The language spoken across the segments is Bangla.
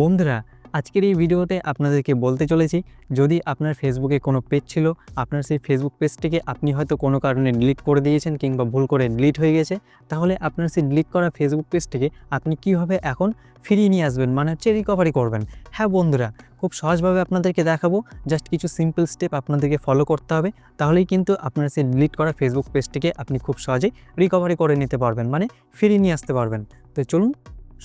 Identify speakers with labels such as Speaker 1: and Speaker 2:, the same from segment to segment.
Speaker 1: বন্ধুরা, আজকের এই ভিডিওতে আপনাদেরকে বলতে চলেছি, যদি আপনার ফেসবুকে কোনো পেজ ছিল, আপনার সেই ফেসবুক পেজটিকে আপনি হয়তো কোনো কারণে ডিলিট করে দিয়েছেন কিংবা ভুল করে ডিলিট হয়ে গেছে, তাহলে আপনার সেই ডিলিট করা ফেসবুক পেজটিকে আপনি কীভাবে এখন ফিরিয়ে নিয়ে আসবেন, মানে হচ্ছে রিকভারি করবেন। হ্যাঁ বন্ধুরা, খুব সহজভাবে আপনাদেরকে দেখাবো। জাস্ট কিছু সিম্পল স্টেপ আপনাদেরকে ফলো করতে হবে, তাহলেই কিন্তু আপনার সেই ডিলিট করা ফেসবুক পেজটিকে আপনি খুব সহজেই রিকভারি করে নিতে পারবেন, মানে ফিরিয়ে নিয়ে আসতে পারবেন। তো চলুন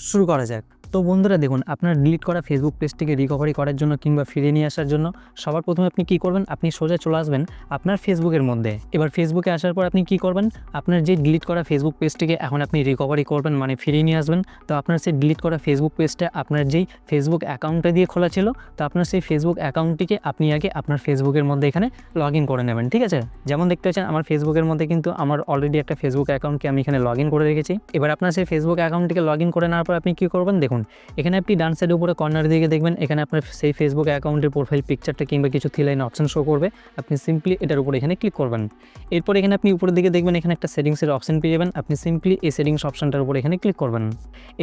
Speaker 1: শুরু করা যাক। তো বন্ধুরা দেখুন, আপনার ডিলিট করা ফেসবুক পেজটিকে রিকভারি করার জন্য কিংবা ফিরিয়ে নিয়ে আসার জন্য সবার প্রথমে আপনি কী করবেন, আপনি সোজা চলে আসবেন আপনার ফেসবুকের মধ্যে। এবার ফেসবুকে আসার পর আপনি কী করবেন, আপনার যে ডিলিট করা ফেসবুক পেজটিকে এখন আপনি রিকভারি করবেন, মানে ফিরিয়ে নিয়ে আসবেন। তো আপনার সেই ডিলিট করা ফেসবুক পেজটা আপনার যেই ফেসবুক অ্যাকাউন্টটা দিয়ে খোলা ছিল, তো আপনার সেই ফেসবুক অ্যাকাউন্টটিকে আপনি আগে আপনার ফেসবুকের মধ্যে এখানে লগ ইন করে নেবেন, ঠিক আছে। যেমন দেখতে পাচ্ছেন আমার ফেসবুকের মধ্যে কিন্তু আমার অলরেডি একটা ফেসবুক অ্যাকাউন্টকে আমি এখানে লগ ইন করে রেখেছি। এবার আপনার সেই ফেসবুক অ্যাকাউন্টটিকে লগ ইন করে নেওয়ার পর আপনি কী করবেন, দেখুন এখানে আপনি ডান সাইডের উপরে কর্নারের দিকে দেখবেন, এখানে আপনার সেই ফেসবুক অ্যাকাউন্টের প্রোফাইল পিকচারটা কিংবা কিছু থ্রি লাইন অপশন শো করবে। আপনি সিম্পলি এটার উপরে এখানে ক্লিক করবেন। এরপর এখানে আপনি উপরের দিকে দেখবেন এখানে একটা সেটিংসের অপশন পেয়ে যাবেন। আপনি সিম্পলি এই সেটিংস অপশনটার উপরে এখানে ক্লিক করবেন।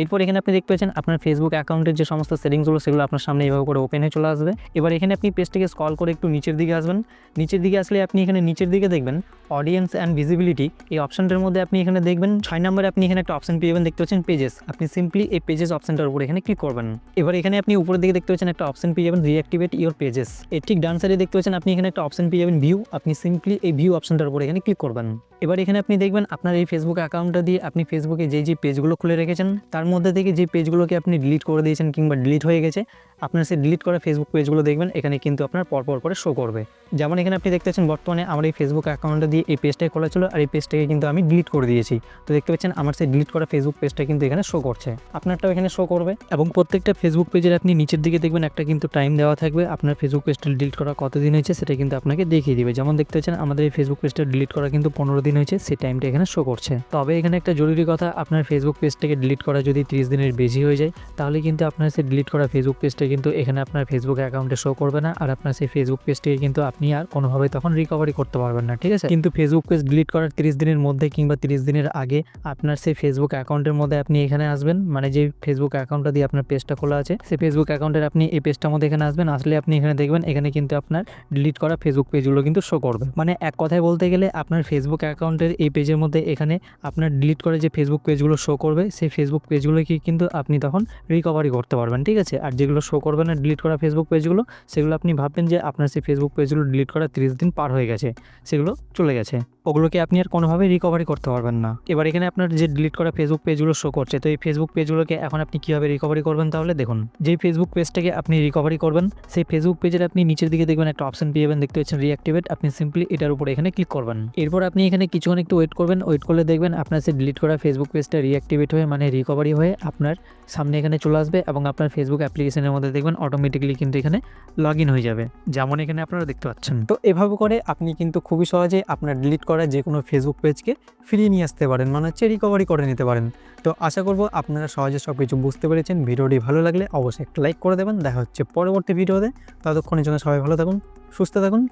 Speaker 1: এরপর এখানে আপনি দেখতে পাচ্ছেন আপনার ফেসবুক অ্যাকাউন্টের যে সমস্ত সেটিংসগুলো সেগুলো আপনার সামনে এইভাবে করে ওপেন হয়ে চলে আসবে। এবার এখানে আপনি পেজটিকে স্ক্রল করে একটু নিচের দিকে আসবেন। নিচের দিকে আসলে আপনি এখানে নিচের দিকে দেখবেন অডিয়েন্স অ্যান্ড ভিজিবিলিটি, এই অপশনটার মধ্যে আপনি এখানে দেখবেন 6 নম্বরে আপনি এখানে একটা অপশন পেয়ে যাবেন, দেখতে পাচ্ছেন পেজেস। আপনি সিম্পলি এই পেজেস অপশনটার উপরে এখানে ক্লিক করবেন। এবার এখানে আপনি উপরের দিকে দেখতে পাচ্ছেন একটা অপশন পেয়ে যাবেন রিঅ্যাক্টিভেট ইওর পেজেস। এর ঠিক ডান সাইডে দেখতে পাচ্ছেন আপনি এখানে একটা অপশন পেয়ে যাবেন ভিউ। আপনি সিম্পলি এই ভিউ অপশনটার উপরে এখানে ক্লিক করবেন। এবার এখানে আপনি দেখবেন আপনার এই ফেসবুক অ্যাকাউন্টটা দিয়ে আপনি ফেসবুকে যে পেজগুলো খুলে রেখেছেন তার মধ্যে থেকে যে পেজগুলোকে আপনি ডিলিট করে দিয়েছেন কিংবা ডিলিট হয়ে গেছে, আপনার সেই ডিলিট করা ফেসবুক পেজগুলো দেখবেন এখানে কিন্তু আপনার পরপর করে শো করবে। যেমন এখানে আপনি দেখতে পাচ্ছেন বর্তমানে আমার এই ফেসবুক অ্যাকাউন্টটা দিয়ে এই পেজটাই খোলা ছিল, আর এই পেজটাকে কিন্তু আমি ডিলিট করে দিয়েছি। তো দেখতে পাচ্ছেন আমার সেই ডিলিট করা ফেসবুক পেজটা কিন্তু এখানে শো করছে, আপনারটাও এখানে শো করবে। এবং প্রত্যেকটা ফেসবুক পেজের আপনি নিচের দিকে দেখবেন একটা কিন্তু টাইম দেওয়া থাকবে, আপনার ফেসবুক পেজটা ডিলিট করা কতদিন হয়েছে সেটা কিন্তু আপনাকে দেখিয়ে দিবে। যেমন দেখতে পাচ্ছেন আমাদের এই ফেসবুক পেজটা ডিলিট করা কিন্তু 15 দিন হয়েছে, সেই টাইমটা এখানে শো করছে। তবে এখানে একটা জরুরি কথা, আপনার ফেসবুক পেজটাকে ডিলিট করা যদি 30 দিনের বেশি হয়ে যায়, তাহলে কিন্তু আপনার সেই ডিলিট করা ফেসবুক পেজটা কিন্তু এখানে আপনার ফেসবুক অ্যাকাউন্টে শো করবে না, আর আপনার সেই ফেসবুক পেজটিকে কিন্তু আপনি আর কোনোভাবে তখন রিকভারি করতে পারবেন না, ঠিক আছে। কিন্তু ফেসবুক পেজ ডিলিট করার 30 দিনের মধ্যে কিংবা 30 দিনের আগে আপনার সেই ফেসবুক অ্যাকাউন্টের মধ্যে আপনি এখানে আসবেন, মানে যে ফেসবুক অ্যাকাউন্টটা দিয়ে আপনার পেজটা খোলা আছে সেই ফেসবুক অ্যাকাউন্টের আপনি এই পেজটার মধ্যে এখানে আসবেন। আসলে আপনি এখানে দেখবেন এখানে কিন্তু আপনার ডিলিট করা ফেসবুক পেজগুলো কিন্তু শো করবে। মানে এক কথায় বলতে গেলে আপনার ফেসবুক অ্যাকাউন্টের এই পেজের মধ্যে এখানে আপনার ডিলিট করে যে ফেসবুক পেজগুলো শো করবে সেই ফেসবুক পেজগুলোকে কিন্তু আপনি তখন রিকভারি করতে পারবেন, ঠিক আছে। আর যেগুলো শো করবে না ডিলিট করা ফেসবুক পেজগুলো, সেগুলো আপনি ভাববেন যে আপনার সেই ফেসবুক পেজগুলো ডিলিট করা 30 দিন পার হয়ে গেছে, সেগুলো চলে গেছে, ওগুলোকে আপনি আর কোনোভাবেই রিকভারি করতে পারবেন না। এবার এখানে আপনার যে ডিলিট করা ফেসবুক পেজগুলো শো করছে, তো এই ফেসবুক পেজগুলোকে এখন আপনি কীভাবে রিকভারি করবেন, তাহলে দেখুন যেই ফেসবুক পেজটাকে আপনি রিকভারি করবেন সেই ফেসবুক পেজের আপনি নিচের দিকে দেখবেন একটা অপশন পেয়ে যাবেন, দেখতে পাচ্ছেন রিঅ্যাক্টিভেট। আপনি সিম্পলি এটার উপরে এখানে ক্লিক করবেন। এরপর আপনি এখানে কিছুক্ষণ একটু ওয়েট করবেন। ওয়েট করলে দেখবেন আপনার সেই ডিলিট করা ফেসবুক পেজটা রিঅ্যাক্টিভেট হয়ে মানে রিকভারি হয়ে আপনার সামনে এখানে চলে আসবে, এবং আপনার ফেসবুক অ্যাপ্লিকেশনের মধ্যে দেখবেন অটোমেটিক্যালি কিন্তু এখানে লগ ইন হয়ে যাবে, যেমন এখানে আপনারা দেখতে পাচ্ছেন। তো এভাবে করে আপনি কিন্তু খুবই সহজে আপনার ডিলিট করা যে কোনো ফেসবুক পেজকে ফিরিয়ে নিয়ে আসতে পারেন, মানে হচ্ছে রিকভারি করে নিতে পারেন। তো আশা করব আপনারা সহজে সব কিছু বুঝতে পেরেছেন। ভিডিওটি ভালো লাগলে অবশ্যই একটা লাইক করে দেবেন। দেখা হচ্ছে পরবর্তী ভিডিওতে। ততক্ষণের জন্য সবাই ভালো থাকুন, সুস্থ থাকুন।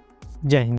Speaker 1: জয় হিন্দ।